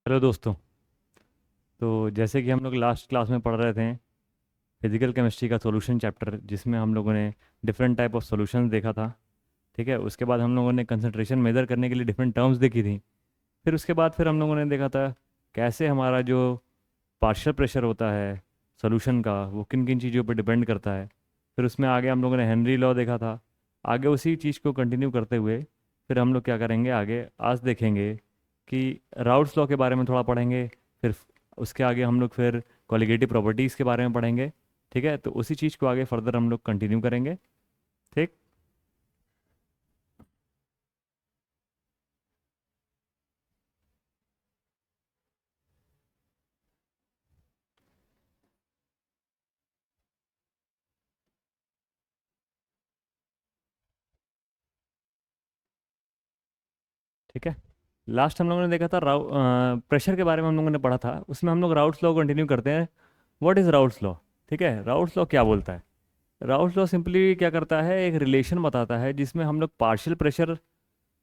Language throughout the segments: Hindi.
हेलो दोस्तों। तो जैसे कि हम लोग लास्ट क्लास में पढ़ रहे थे फिजिकल केमिस्ट्री का सॉल्यूशन चैप्टर, जिसमें हम लोगों ने डिफरेंट टाइप ऑफ सॉल्यूशंस देखा था। ठीक है, उसके बाद हम लोगों ने कंसंट्रेशन मेजर करने के लिए डिफरेंट टर्म्स देखी थी। फिर हम लोगों ने देखा था कैसे हमारा जो पार्शियल प्रेशर होता है सॉल्यूशन का, वो किन किन चीज़ों पर डिपेंड करता है। फिर उसमें आगे हम लोगों ने हेनरी लॉ देखा था। आगे उसी चीज़ को कंटिन्यू करते हुए फिर हम लोग क्या करेंगे, आगे आज देखेंगे कि राउल्ट्स लॉ के बारे में थोड़ा पढ़ेंगे। फिर उसके आगे हम लोग फिर कॉलिगेटिव प्रॉपर्टीज़ के बारे में पढ़ेंगे। ठीक है, तो उसी चीज़ को आगे फर्दर हम लोग कंटिन्यू करेंगे। ठीक। ठीक है, लास्ट हम लोगों ने देखा था प्रेशर के बारे में हम लोगों ने पढ़ा था, उसमें हम लोग राउल्ट्स लॉ कंटिन्यू करते हैं। What is Raoult's law? ठीक है, राउल्ट्स लॉ क्या बोलता है? राउल्ट्स लॉ सिंपली क्या करता है, एक रिलेशन बताता है जिसमें हम लोग पार्शियल प्रेशर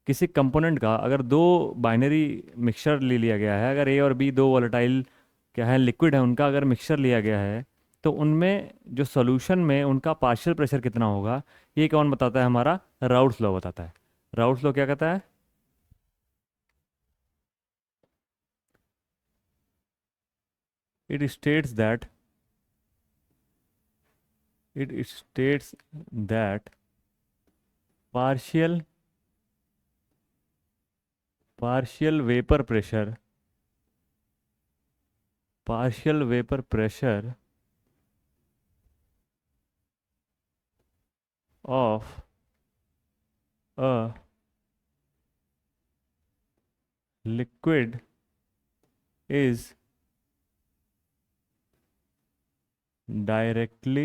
किसी कंपोनेंट का, अगर दो बाइनरी मिक्सचर ले लिया गया है, अगर ए और बी दो वोलेटाइल क्या है लिक्विड है, उनका अगर मिक्सचर लिया गया है, तो उनमें जो सॉल्यूशन में उनका पार्शियल प्रेशर कितना होगा, ये कौन बताता है? हमारा राउल्ट्स लॉ बताता है। राउल्ट्स लॉ क्या कहता है? It states that it states that partial partial vapour pressure partial vapor pressure of a liquid is directly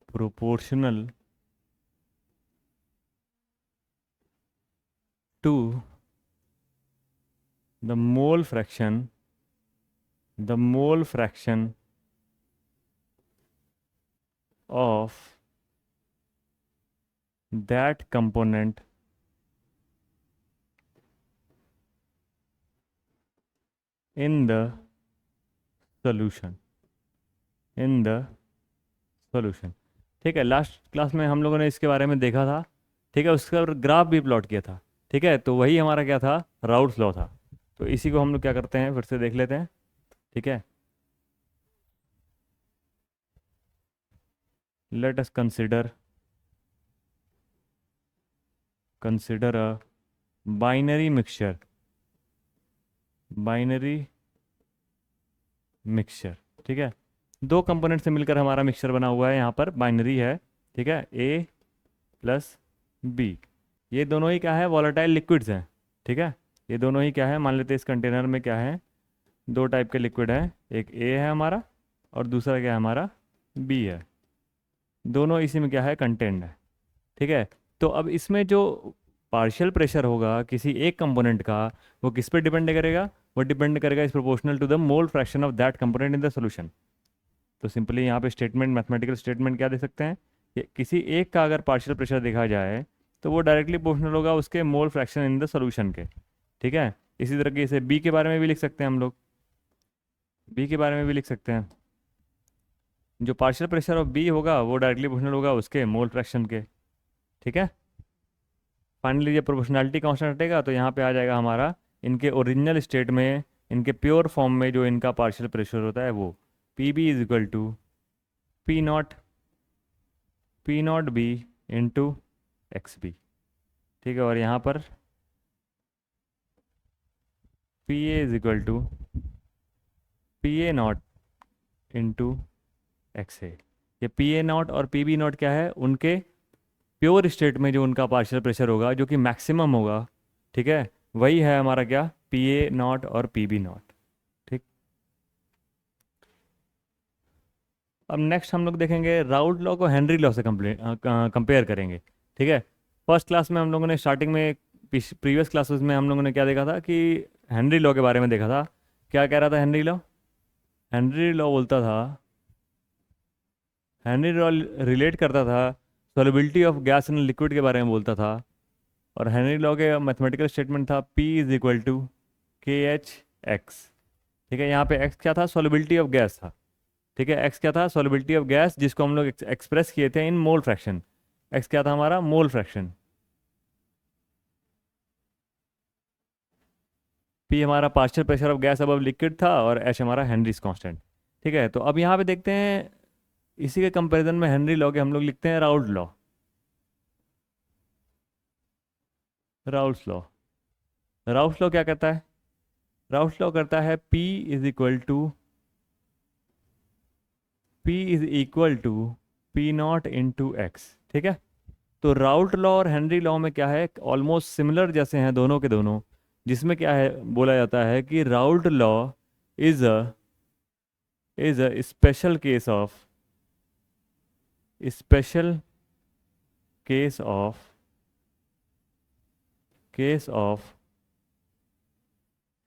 proportional to the mole fraction of that component in the solution in the solution। ठीक है, लास्ट क्लास में हम लोगों ने इसके बारे में देखा था। ठीक है, उसका ग्राफ भी प्लॉट किया था। ठीक है, तो वही हमारा क्या था, राउल्ट्स लॉ था। तो इसी को हम लोग क्या करते हैं, फिर से देख लेते हैं। ठीक है, let us consider a binary mixture। ठीक है, दो कंपोनेंट से मिलकर हमारा मिक्सचर बना हुआ है, यहाँ पर बाइनरी है। ठीक है, ए प्लस बी। ये दोनों ही क्या है, वॉलेटाइल लिक्विड्स हैं। ठीक है, ये दोनों ही क्या है, मान लेते हैं इस कंटेनर में क्या है, दो टाइप के लिक्विड हैं। एक ए है हमारा और दूसरा क्या है, हमारा बी है। दोनों इसी में क्या है, कंटेंट है। ठीक है, तो अब इसमें जो पार्शियल प्रेशर होगा किसी एक कंपोनेंट का, वो किस पे डिपेंड करेगा? वो डिपेंड करेगा is proportional to the mole fraction of that component in the solution. तो सिंपली यहाँ पे स्टेटमेंट, मैथमेटिकल स्टेटमेंट क्या दे सकते हैं कि किसी एक का अगर पार्शियल प्रेशर देखा जाए तो वो डायरेक्टली प्रोपोर्शनल होगा उसके mole fraction in the solution के। ठीक है, इसी तरीके से बी के बारे में भी लिख सकते हैं हम लोग। बी के बारे में भी लिख सकते हैं, जो पार्शियल प्रेशर ऑफ बी होगा वो डायरेक्टली प्रोपोर्शनल होगा उसके मोल फ्रैक्शन के। ठीक है, फाइनली जब प्रोपोर्शनैलिटी कांस्टेंट हटेगा तो यहाँ पे आ जाएगा हमारा इनके ओरिजिनल स्टेट में, इनके प्योर फॉर्म में जो इनका पार्शियल प्रेशर होता है वो P B is equal to P naught B into X B. ठीक है, और यहाँ पर P A is equal to P A naught into X A. ये पी ए नॉट और पी बी नॉट क्या है, उनके प्योर स्टेट में जो उनका पार्शियल प्रेशर होगा जो कि मैक्सिमम होगा। ठीक है, वही है हमारा क्या, पी ए नॉट और पी बी नॉट। ठीक। अब नेक्स्ट हम लोग देखेंगे राउल्ट लॉ को हेनरी लॉ से कंपेयर करेंगे। ठीक है, फर्स्ट क्लास में हम लोगों ने स्टार्टिंग में, प्रीवियस क्लासेस में हम लोगों ने क्या देखा था कि हेनरी लॉ के बारे में देखा था। क्या कह रहा था हेनरी लॉ? हेनरी लॉ बोलता था, हेनरी लॉ रिलेट करता था solubility of gas in liquid के बारे में बोलता था। और हेनरी लॉ के मैथमेटिकल स्टेटमेंट था P is equal to K H x. ठीक है, यहाँ पे x क्या था, सॉल्युबिलिटी ऑफ गैस था। ठीक है, x क्या था, सॉल्युबिलिटी ऑफ गैस, जिसको हम लोग एक्सप्रेस किए थे इन मोल फ्रैक्शन। x क्या था हमारा, मोल फ्रैक्शन। P हमारा partial pressure of gas above liquid था, और H हमारा हेनरीज कांस्टेंट। ठीक है, तो अब यहाँ पे देखते हैं इसी के कंपैरिजन में हेनरी लॉ के हम लोग लिखते हैं Raoult law. Raoult law, Raoult law क्या करता है, राउल्ट लॉ करता है P is equal to P naught into X. ठीक है, तो राउल्ट लॉ और हेनरी लॉ में क्या है, ऑलमोस्ट सिमिलर जैसे हैं दोनों के दोनों, जिसमें क्या है बोला जाता है कि Raoult law is a special case of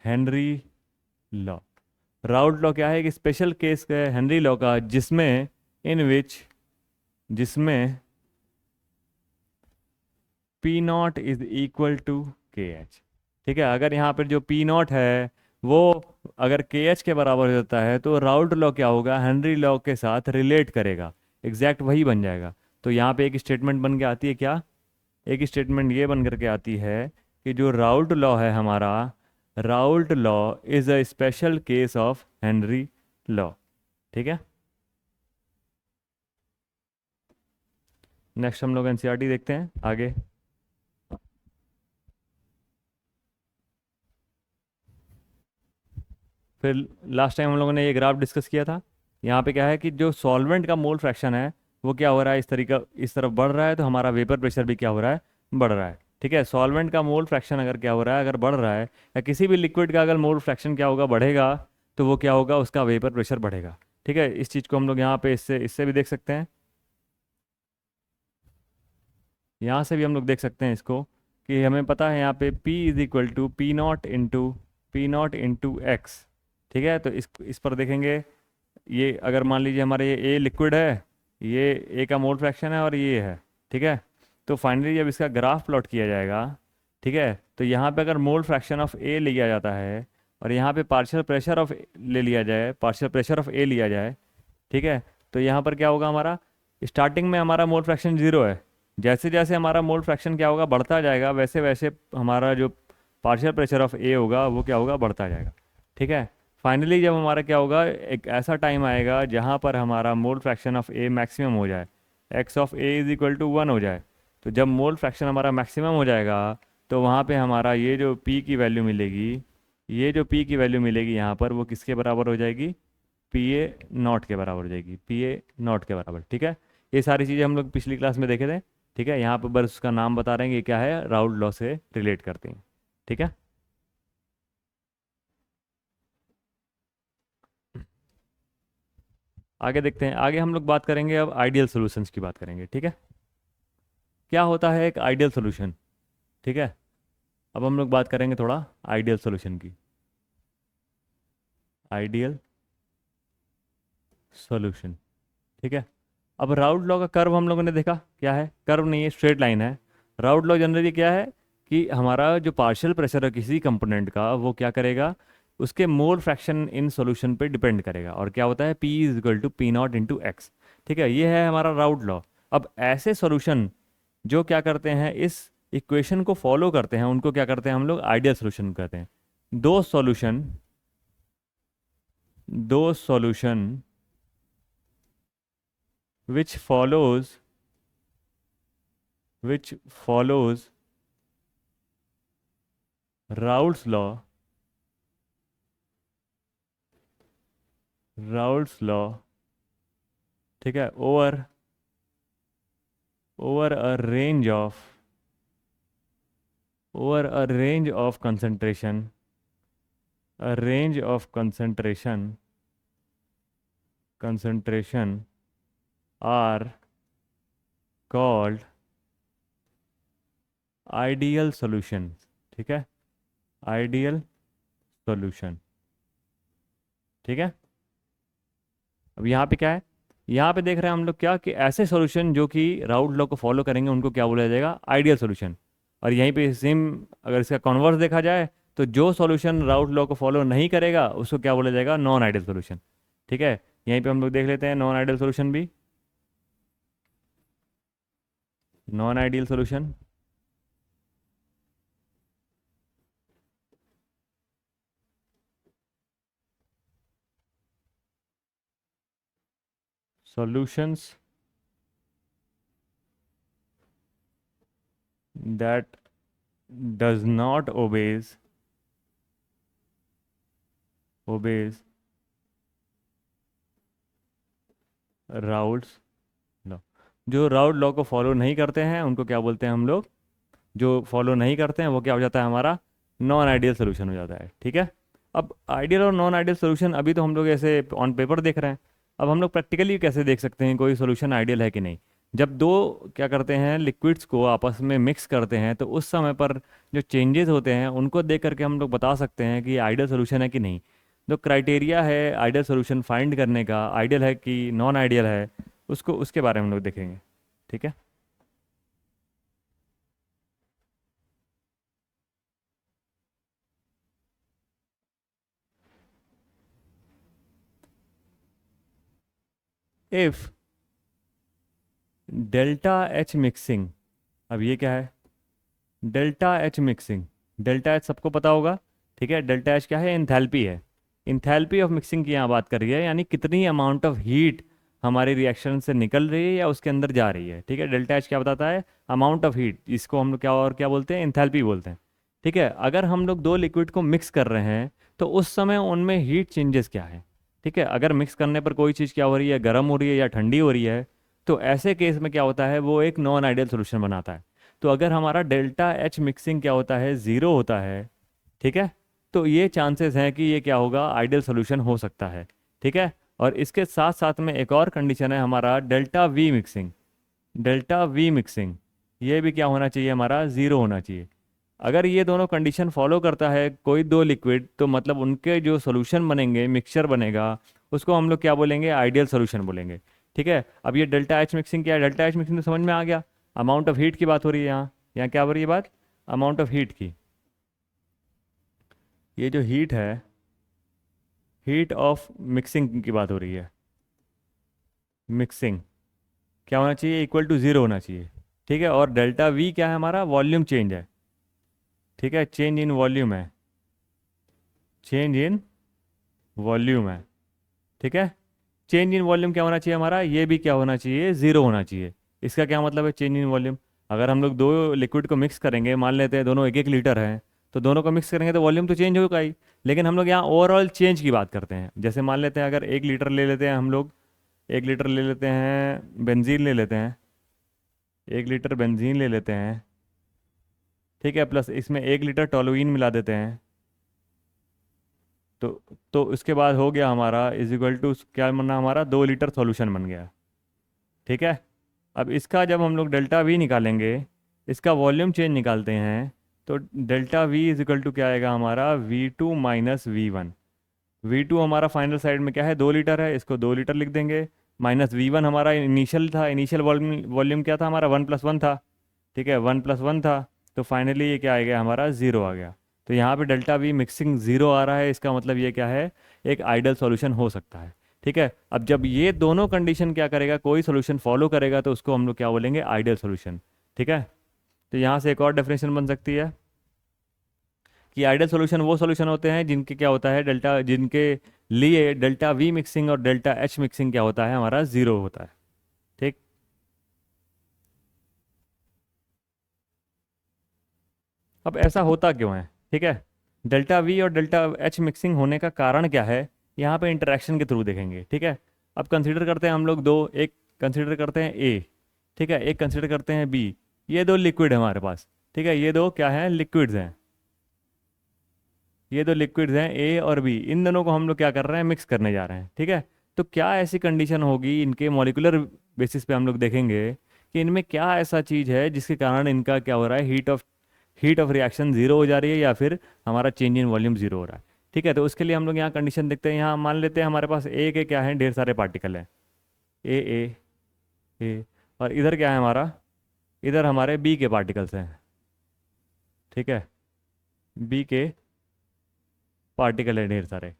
Henry law. Raoult law क्या है, एक स्पेशल केस है हेनरी लॉ का, जिसमें P naught is equal to K H. ठीक है, अगर यहाँ पर जो पी नॉट है वो अगर के एच के बराबर हो जाता है, तो राउल्ट लॉ क्या होगा, हेनरी लॉ के साथ रिलेट करेगा, एग्जैक्ट वही बन जाएगा। तो यहाँ पे एक स्टेटमेंट बन के आती है क्या, एक स्टेटमेंट ये बन करके आती है कि जो राउल्ट लॉ है हमारा, Raoult law is a special case of Henry law. ठीक है, नेक्स्ट हम लोग एनसीईआरटी देखते हैं आगे। फिर लास्ट टाइम हम लोगों ने ये ग्राफ डिस्कस किया था। यहाँ पे क्या है कि जो सॉल्वेंट का मोल फ्रैक्शन है वो क्या हो रहा है, इस तरीका इस तरफ बढ़ रहा है, तो हमारा वेपर प्रेशर भी क्या हो रहा है, बढ़ रहा है। ठीक है, सॉल्वेंट का मोल फ्रैक्शन अगर क्या हो रहा है, अगर बढ़ रहा है, या किसी भी लिक्विड का अगर मोल फ्रैक्शन क्या होगा, बढ़ेगा, तो वो क्या होगा, उसका वेपर प्रेशर बढ़ेगा। ठीक है, इस चीज़ को हम लोग यहाँ पे इससे इससे भी देख सकते हैं, यहाँ से भी हम लोग देख सकते हैं इसको, कि हमें पता है यहाँ पे P is equal to P naught into X. ठीक है, तो इस पर देखेंगे, ये अगर मान लीजिए हमारे ये ए लिक्विड है, ये ए का मोल फ्रैक्शन है और ये है। ठीक है, तो फाइनली जब इसका ग्राफ प्लॉट किया जाएगा, ठीक है, तो यहाँ पे अगर मोल फ्रैक्शन ऑफ ए लिया जाता है, और यहाँ पे पार्शियल प्रेशर ऑफ ए लिया जाए। ठीक है, तो यहाँ पर क्या होगा, हमारा स्टार्टिंग में हमारा मोल फ्रैक्शन जीरो है, जैसे जैसे हमारा मोल फ्रैक्शन क्या होगा, बढ़ता जाएगा, वैसे वैसे हमारा जो पार्शियल प्रेशर ऑफ ए होगा वो क्या होगा, बढ़ता जाएगा। ठीक है, फाइनली जब हमारा क्या होगा, एक ऐसा टाइम आएगा जहाँ पर हमारा mole fraction of A maximum हो जाए, X of A is equal to 1 हो जाए। तो जब मोल फ्रैक्शन हमारा मैक्सिमम हो जाएगा, तो वहाँ पे हमारा ये जो पी की वैल्यू मिलेगी, यहाँ पर वो किसके बराबर हो जाएगी, पी ए नॉट के बराबर हो जाएगी, पी ए नॉट के बराबर। ठीक है, ये सारी चीज़ें हम लोग पिछली क्लास में देखे थे। ठीक है, यहाँ पर बस उसका नाम बता रहे हैं कि क्या है, राउल्ट लॉ से रिलेट करते हैं। ठीक है, आगे देखते हैं, आगे हम लोग बात करेंगे, अब आइडियल सॉल्यूशंस की बात करेंगे। ठीक है, क्या होता है एक आइडियल सॉल्यूशन। ठीक है, अब हम लोग बात करेंगे थोड़ा आइडियल सॉल्यूशन की। आइडियल सॉल्यूशन, ठीक है, अब राउल्ट लॉ का कर्व हम लोगों ने देखा, क्या है, कर्व नहीं है, स्ट्रेट लाइन है। राउल्ट लॉ जनरली क्या है कि हमारा जो पार्शियल प्रेशर है किसी कंपोनेंट का, वो क्या करेगा, उसके मोल फ्रैक्शन इन सॉल्यूशन पे डिपेंड करेगा, और क्या होता है, P is equal to P naught into X. ठीक है, ये है हमारा राउल्ट लॉ। अब ऐसे सॉल्यूशन जो क्या करते हैं, इस इक्वेशन को फॉलो करते हैं, उनको क्या करते हैं हम लोग, आइडियल सॉल्यूशन कहते हैं। दो solution which follows Raoult's law, ठीक है, over a range of concentration, are called ideal solution. ठीक है, आइडियल सॉल्यूशन। ठीक है, अब यहाँ पे क्या है, यहाँ पे देख रहे हैं हम लोग क्या, कि ऐसे सॉल्यूशन जो कि राउल्ट लॉ को फॉलो करेंगे उनको क्या बोला जाएगा, आइडियल सॉल्यूशन। और यहीं पे सेम अगर इसका कॉन्वर्स देखा जाए तो जो सॉल्यूशन राउट लॉ को फॉलो नहीं करेगा उसको क्या बोला जाएगा, नॉन आइडियल सॉल्यूशन। ठीक है, यहीं पे हम लोग देख लेते हैं नॉन आइडियल सॉल्यूशन भी। Non ideal solution, solutions that does not obeys routes law. जो राउट लॉ को फॉलो नहीं करते हैं उनको क्या बोलते हैं हम लोग, जो फॉलो नहीं करते हैं वो क्या हो जाता है हमारा, नॉन आइडियल सोल्यूशन हो जाता है। ठीक है, अब आइडियल और नॉन आइडियल सोल्यूशन अभी तो हम लोग ऐसे ऑन पेपर देख रहे हैं, अब हम लोग प्रैक्टिकली कैसे देख सकते हैं कोई सोल्यूशन आइडियल है कि नहीं। जब दो क्या करते हैं लिक्विड्स को आपस में मिक्स करते हैं तो उस समय पर जो चेंजेस होते हैं उनको देख करके हम लोग बता सकते हैं कि आइडियल सोल्यूशन है कि नहीं। जो क्राइटेरिया है आइडियल सोल्यूशन फाइंड करने का, आइडियल है कि नॉन आइडियल है, उसको उसके बारे में हम लोग देखेंगे। ठीक है, इफ डेल्टा एच मिक्सिंग, अब ये क्या है, delta H mixing, delta H सबको पता होगा। ठीक है, डेल्टा एच क्या है, इंथैल्पी है। इंथैल्पी ऑफ मिक्सिंग की यहाँ बात कर रही है, यानी कितनी अमाउंट ऑफ हीट हमारी रिएक्शन से निकल रही है या उसके अंदर जा रही है। ठीक है, डेल्टा एच क्या बताता है, अमाउंट ऑफ हीट, इसको हम लोग क्या और क्या बोलते हैं, इंथैल्पी बोलते हैं। ठीक है, अगर हम लोग दो लिक्विड को मिक्स कर रहे हैं तो उस समय उनमें हीट चेंजेस क्या है। ठीक है, अगर मिक्स करने पर कोई चीज़ क्या हो रही है, गर्म हो रही है या ठंडी हो रही है, तो ऐसे केस में क्या होता है, वो एक नॉन आइडियल सोल्यूशन बनाता है। तो अगर हमारा डेल्टा एच मिक्सिंग क्या होता है, ज़ीरो होता है, ठीक है, तो ये चांसेस हैं कि ये क्या होगा, आइडियल सोल्यूशन हो सकता है। ठीक है, और इसके साथ साथ में एक और कंडीशन है हमारा delta we mixing. Delta we mixing ये भी क्या होना चाहिए, हमारा ज़ीरो होना चाहिए। अगर ये दोनों कंडीशन फॉलो करता है कोई दो लिक्विड, तो मतलब उनके जो सोल्यूशन बनेंगे, मिक्सचर बनेगा, उसको हम लोग क्या बोलेंगे, आइडियल सोल्यूशन बोलेंगे। ठीक है, अब ये डेल्टा एच मिक्सिंग क्या है, डेल्टा एच मिक्सिंग तो समझ में आ गया, अमाउंट ऑफ हीट की बात हो रही है यहाँ। यहाँ क्या हो रही है बात, अमाउंट ऑफ हीट की। ये जो हीट है, हीट ऑफ मिक्सिंग की बात हो रही है। मिक्सिंग क्या होना चाहिए, इक्वल टू ज़ीरो होना चाहिए। ठीक है, और डेल्टा वी क्या है, हमारा वॉल्यूम चेंज है। ठीक है, चेंज इन वॉल्यूम है, चेंज इन वॉल्यूम है। ठीक है, चेंज इन वॉल्यूम क्या होना चाहिए हमारा, ये भी क्या होना चाहिए, ज़ीरो होना चाहिए। इसका क्या मतलब है, चेंज इन वॉल्यूम, अगर हम लोग दो लिक्विड को मिक्स करेंगे, मान लेते हैं दोनों एक एक लीटर हैं, तो दोनों को मिक्स करेंगे तो वॉल्यूम तो चेंज होगा ही। लेकिन हम लोग यहाँ ओवरऑल चेंज की बात करते हैं। जैसे मान लेते हैं अगर एक लीटर ले लेते हैं हम लोग, एक लीटर ले लेते हैं बेंजीन ले लेते हैं, एक लीटर बेंजीन ले लेते हैं। ठीक है, प्लस इसमें एक लीटर टोलुइन मिला देते हैं, तो तो इसके बाद हो गया हमारा इज इक्वल टू क्या बनना, हमारा 2 लीटर सॉल्यूशन बन गया। ठीक है, अब इसका जब हम लोग डेल्टा वी निकालेंगे, इसका वॉल्यूम चेंज निकालते हैं, तो delta V is equal to क्या आएगा हमारा, V2 माइनस V1। V2 हमारा फाइनल साइड में क्या है, 2 लीटर है, इसको 2 लीटर लिख देंगे, माइनस V1 हमारा इनिशियल था, इनिशियल वॉल्यूम वॉल्यूम क्या था हमारा, 1+1 था। ठीक है, 1+1 था, तो फाइनली ये क्या आ गया हमारा, ज़ीरो आ गया। तो यहाँ पे डेल्टा वी मिक्सिंग ज़ीरो आ रहा है, इसका मतलब ये क्या है, एक आइडियल सॉल्यूशन हो सकता है। ठीक है, अब जब ये दोनों कंडीशन क्या करेगा, कोई सोल्यूशन फॉलो करेगा, तो उसको हम लोग क्या बोलेंगे, आइडियल सॉल्यूशन। ठीक है, तो यहाँ से एक और डेफिनेशन बन सकती है कि आइडियल सॉल्यूशन वो सॉल्यूशन होते हैं जिनके क्या होता है, डेल्टा, जिनके लिए डेल्टा वी मिक्सिंग और डेल्टा एच मिक्सिंग क्या होता है, हमारा ज़ीरो होता है। ठीक, अब ऐसा होता क्यों है। ठीक है, डेल्टा वी और डेल्टा एच मिक्सिंग होने का कारण क्या है, यहाँ पे इंटरेक्शन के थ्रू देखेंगे। ठीक है, अब कंसीडर करते हैं हम लोग दो, एक कंसीडर करते हैं ए, ठीक है, एक कंसीडर करते हैं बी। ये दो लिक्विड है हमारे पास। ठीक है, ये दो क्या है, लिक्विड्स हैं। ये दो लिक्विड्स हैं ए और बी, इन दोनों को हम लोग क्या कर रहे हैं, मिक्स करने जा रहे हैं। ठीक है, तो क्या ऐसी कंडीशन होगी, इनके मॉलिक्यूलर बेसिस पे हम लोग देखेंगे कि इनमें क्या ऐसा चीज़ है जिसके कारण इनका क्या हो रहा है, हीट ऑफ रिएक्शन ज़ीरो हो जा रही है या फिर हमारा चेंज इन वॉल्यूम ज़ीरो हो रहा है। ठीक है, तो उसके लिए हम लोग यहाँ कंडीशन देखते हैं। यहाँ मान लेते हैं हमारे पास ए के क्या है, ढेर सारे पार्टिकल हैं, ए ए ए, और इधर क्या है हमारा, इधर हमारे बी के पार्टिकल्स हैं। ठीक है, बी के पार्टिकल है ढेर सारे।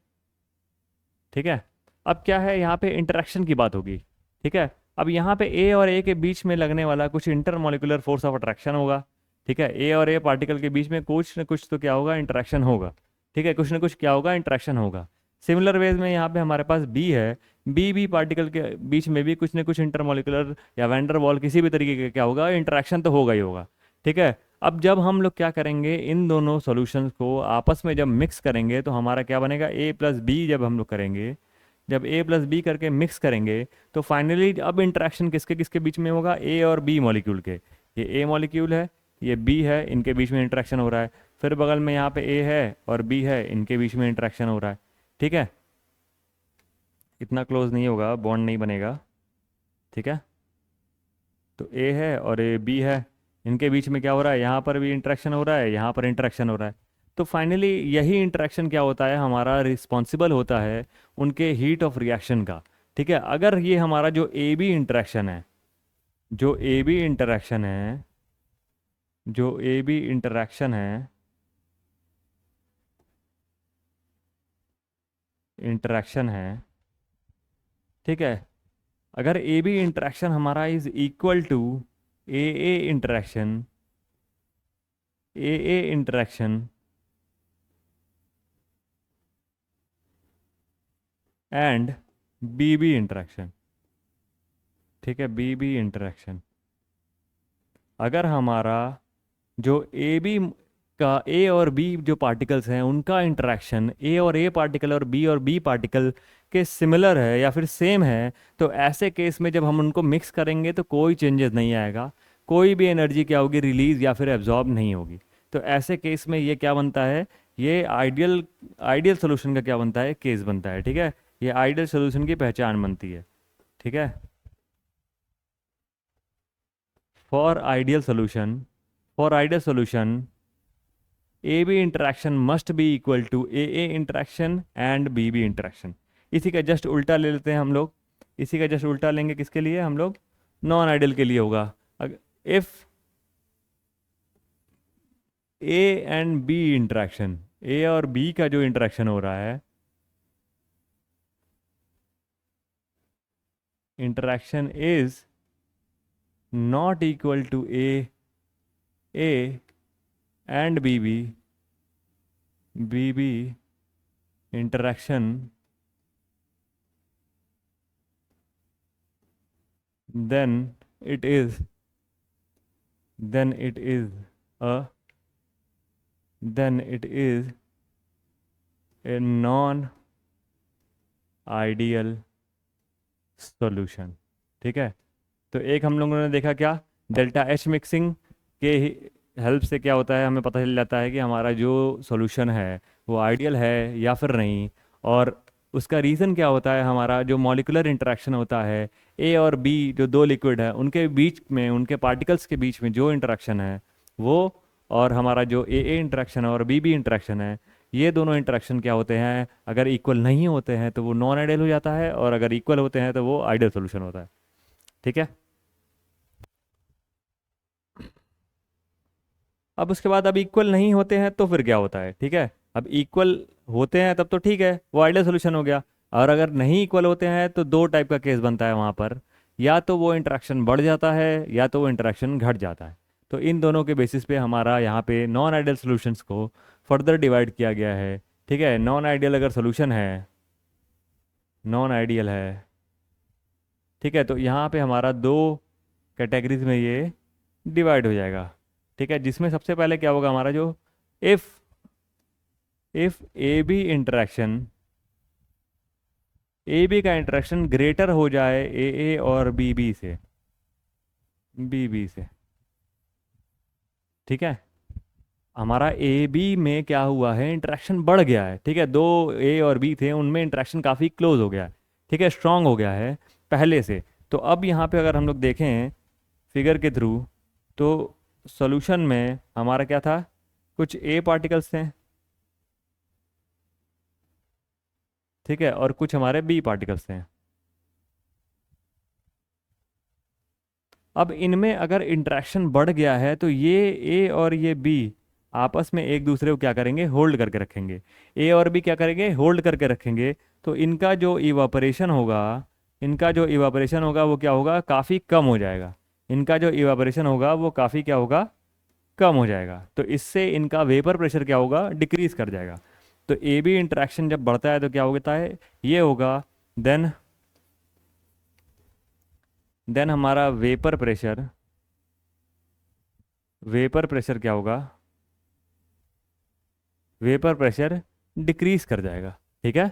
ठीक है, अब क्या है, यहाँ पे इंटरेक्शन की बात होगी। ठीक है, अब यहाँ पे ए और ए के बीच में लगने वाला कुछ इंटरमोलिकुलर फोर्स ऑफ अट्रैक्शन होगा। ठीक है, ए और ए पार्टिकल के बीच में कुछ न कुछ तो क्या होगा, इंटरेक्शन होगा। ठीक है, कुछ न कुछ क्या होगा, इंटरेक्शन होगा। सिमिलर वेज में यहाँ पे हमारे पास बी है, बी पार्टिकल के बीच में भी कुछ न कुछ इंटरमोलिकुलर या वैंडर वॉल किसी भी तरीके का क्या होगा, इंटरेक्शन तो होगा ही होगा। ठीक है, अब जब हम लोग क्या करेंगे, इन दोनों सॉल्यूशंस को आपस में जब मिक्स करेंगे तो हमारा क्या बनेगा, ए प्लस बी जब हम लोग करेंगे, जब ए प्लस बी करके मिक्स करेंगे तो फाइनली अब इंटरेक्शन किसके किसके बीच में होगा, ए और बी मॉलिक्यूल के। ये ए मॉलिक्यूल है, ये बी है, इनके बीच में इंटरेक्शन हो रहा है। फिर बगल में यहाँ पे ए है और बी है, इनके बीच में इंटरेक्शन हो रहा है। ठीक है, इतना क्लोज नहीं होगा, बॉन्ड नहीं बनेगा। ठीक है, तो ए है और ए बी है, इनके बीच में क्या हो रहा है, यहाँ पर भी इंटरेक्शन हो रहा है, यहाँ पर इंटरेक्शन हो रहा है। तो फाइनली यही इंटरेक्शन क्या होता है, हमारा रिस्पॉन्सिबल होता है उनके हीट ऑफ रिएक्शन का। ठीक है, अगर ये हमारा जो ए बी इंटरेक्शन है, जो ए बी इंटरेक्शन है, जो ए बी इंटरेक्शन है, इंटरेक्शन है, ठीक है, अगर ए बी इंटरेक्शन हमारा is equal to A A interaction, A A interaction and B B interaction. ठीक है, बी बी इंटरेक्शन, अगर हमारा जो ए बी का ए और बी जो पार्टिकल्स हैं उनका इंटरेक्शन ए और ए पार्टिकल और बी पार्टिकल के सिमिलर है या फिर सेम है, तो ऐसे केस में जब हम उनको मिक्स करेंगे तो कोई चेंजेस नहीं आएगा, कोई भी एनर्जी क्या होगी, रिलीज या फिर एब्जॉर्ब नहीं होगी। तो ऐसे केस में ये क्या बनता है, ये आइडियल आइडियल सोल्यूशन का क्या बनता है, केस बनता है। ठीक है, ये आइडियल सोल्यूशन की पहचान बनती है। ठीक है, for ideal solution, for ideal solution A B interaction must be equal to A interaction and B interaction. इसी का जस्ट उल्टा ले लेते हैं हम लोग, इसी का जस्ट उल्टा लेंगे किसके लिए, हम लोग नॉन आइडियल के लिए होगा। If A and B interaction, A और बी का जो इंटरेक्शन हो रहा है, interaction is not equal to A and B interaction, then it is then it is a then it is a non ideal solution। ठीक है, तो एक हम लोगों ने देखा क्या, डेल्टा एच मिक्सिंग के हेल्प से क्या होता है, हमें पता चल जाता है कि हमारा जो सॉल्यूशन है वो आइडियल है या फिर नहीं। और उसका रीज़न क्या होता है, हमारा जो मॉलिकुलर इंटरेक्शन होता है ए और बी जो दो लिक्विड है उनके बीच में, उनके पार्टिकल्स के बीच में जो इंटरेक्शन है वो, और हमारा जो ए इंटरेक्शन है और बी इंटरेक्शन है, ये दोनों इंटरेक्शन क्या होते हैं, अगर इक्वल नहीं होते हैं तो वो नॉन आइडियल हो जाता है, और अगर इक्वल होते हैं तो वो आइडियल सोल्यूशन होता है। ठीक है, अब उसके बाद अब इक्वल नहीं होते हैं तो फिर क्या होता है। ठीक है, अब इक्वल होते हैं तब तो ठीक है, वो आइडियल सोल्यूशन हो गया। और अगर नहीं इक्वल होते हैं तो दो टाइप का केस बनता है वहाँ पर, या तो वो इंटरेक्शन बढ़ जाता है या तो वो इंटरेक्शन घट जाता है। तो इन दोनों के बेसिस पे हमारा यहाँ पे नॉन आइडियल सोल्यूशंस को फर्दर डिवाइड किया गया है। ठीक है, नॉन आइडियल अगर सोल्यूशन है, नॉन आइडियल है, ठीक है, तो यहाँ पे हमारा दो कैटेगरीज में ये डिवाइड हो जाएगा। ठीक है, जिसमें सबसे पहले क्या होगा, हमारा जो इफ इफ ए बी का इंटरेक्शन ग्रेटर हो जाए ए और बी से, बी से। ठीक है, हमारा ए बी में क्या हुआ है, इंटरेक्शन बढ़ गया है। ठीक है, दो ए और बी थे उनमें इंटरेक्शन काफ़ी क्लोज हो गया है। ठीक है, स्ट्रांग हो गया है पहले से। तो अब यहाँ पे अगर हम लोग देखें फिगर के थ्रू, तो सॉल्यूशन में हमारा क्या था, कुछ ए पार्टिकल्स थे, ठीक है, और कुछ हमारे बी पार्टिकल्स थे। अब इनमें अगर इंटरेक्शन बढ़ गया है तो ये ए और ये बी आपस में एक दूसरे को क्या करेंगे, होल्ड करके रखेंगे। ए और बी क्या करेंगे, होल्ड करके रखेंगे। तो इनका जो इवापोरेशन होगा वो क्या होगा, काफ़ी कम हो जाएगा। इनका जो इवापोरेशन होगा वो काफ़ी क्या होगा, कम हो जाएगा। तो इससे इनका वेपर प्रेशर क्या होगा, डिक्रीज कर जाएगा। तो ए बी इंटरेक्शन जब बढ़ता है तो क्या होता है, ये होगा। देन हमारा वेपर प्रेशर क्या होगा, वेपर प्रेशर डिक्रीज कर जाएगा। ठीक है।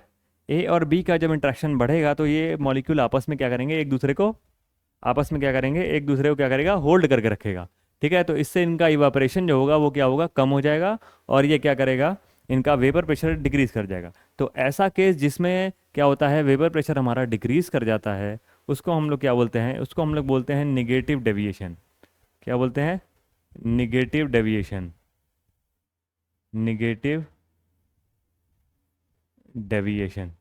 ए और बी का जब इंट्रैक्शन बढ़ेगा तो ये मॉलिक्यूल आपस में क्या करेंगे, एक दूसरे को क्या करेगा, होल्ड करके रखेगा। ठीक है। तो इससे इनका इवापोरेशन जो होगा वो क्या होगा, कम हो जाएगा। और ये क्या करेगा, इनका वेपर प्रेशर डिक्रीज कर जाएगा। तो ऐसा केस जिसमें क्या होता है, वेपर प्रेशर हमारा डिक्रीज कर जाता है, उसको हम लोग क्या बोलते हैं, उसको हम लोग बोलते हैं निगेटिव डेविएशन। क्या बोलते हैं, निगेटिव डेविएशन। Negative deviation.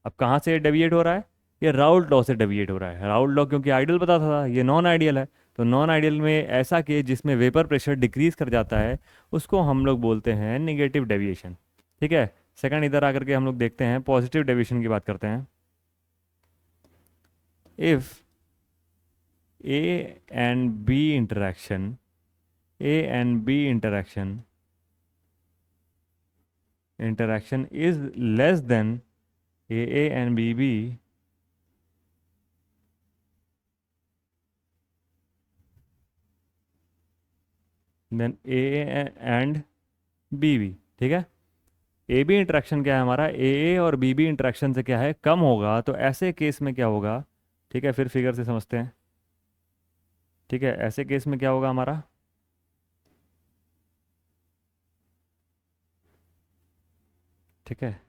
अब कहाँ से डेविएट हो रहा है, ये राउल्ट लॉ से डेविएट हो रहा है। राउल्ट लॉ क्योंकि आइडियल बताता था, ये नॉन आइडियल है। तो नॉन आइडियल में ऐसा केस जिसमें वेपर प्रेशर डिक्रीज कर जाता है, उसको हम लोग बोलते हैं निगेटिव डेविएशन। ठीक है। सेकंड इधर आकर के हम लोग देखते हैं, पॉजिटिव डेविएशन की बात करते हैं। If A and B interaction A and B interaction is less than A and B, then A and B. ठीक है। ए बी इंट्रैक्शन क्या है हमारा, ए और बी इंट्रैक्शन से क्या है, कम होगा। तो ऐसे केस में क्या होगा, ठीक है, फिर फिगर से समझते हैं। ठीक है। ऐसे केस में क्या होगा हमारा, ठीक है,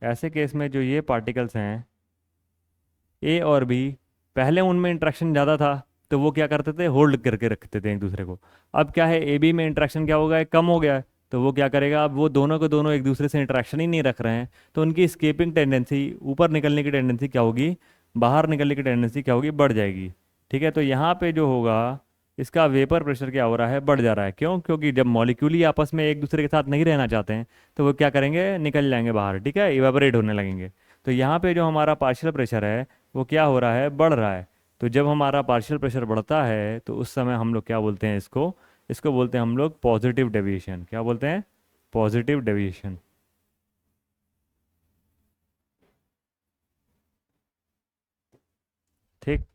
ऐसे केस में जो ये पार्टिकल्स हैं ए और बी, पहले उनमें इंट्रैक्शन ज़्यादा था तो वो क्या करते थे, होल्ड करके रखते थे एक दूसरे को। अब क्या है, ए बी में इंट्रैक्शन क्या हो गया है, कम हो गया है। तो वो क्या करेगा, अब वो दोनों को दोनों एक दूसरे से इंट्रैक्शन ही नहीं रख रहे हैं, तो उनकी स्केपिंग टेंडेंसी, ऊपर निकलने की टेंडेंसी क्या होगी, बाहर निकलने की टेंडेंसी क्या होगी, बढ़ जाएगी। ठीक है। तो यहाँ पे जो होगा, इसका वेपर प्रेशर क्या हो रहा है, बढ़ जा रहा है। क्यों, क्योंकि जब मॉलिक्यूल ही आपस में एक दूसरे के साथ नहीं रहना चाहते हैं तो वो क्या करेंगे, निकल जाएंगे बाहर। ठीक है, इवेपोरेट होने लगेंगे। तो यहाँ पे जो हमारा पार्शियल प्रेशर है वो क्या हो रहा है, बढ़ रहा है। तो जब हमारा पार्शियल प्रेशर बढ़ता है तो उस समय हम लोग क्या बोलते हैं, इसको इसको बोलते हैं हम लोग पॉजिटिव डेविएशन। क्या बोलते हैं, पॉजिटिव डेविएशन। ठीक।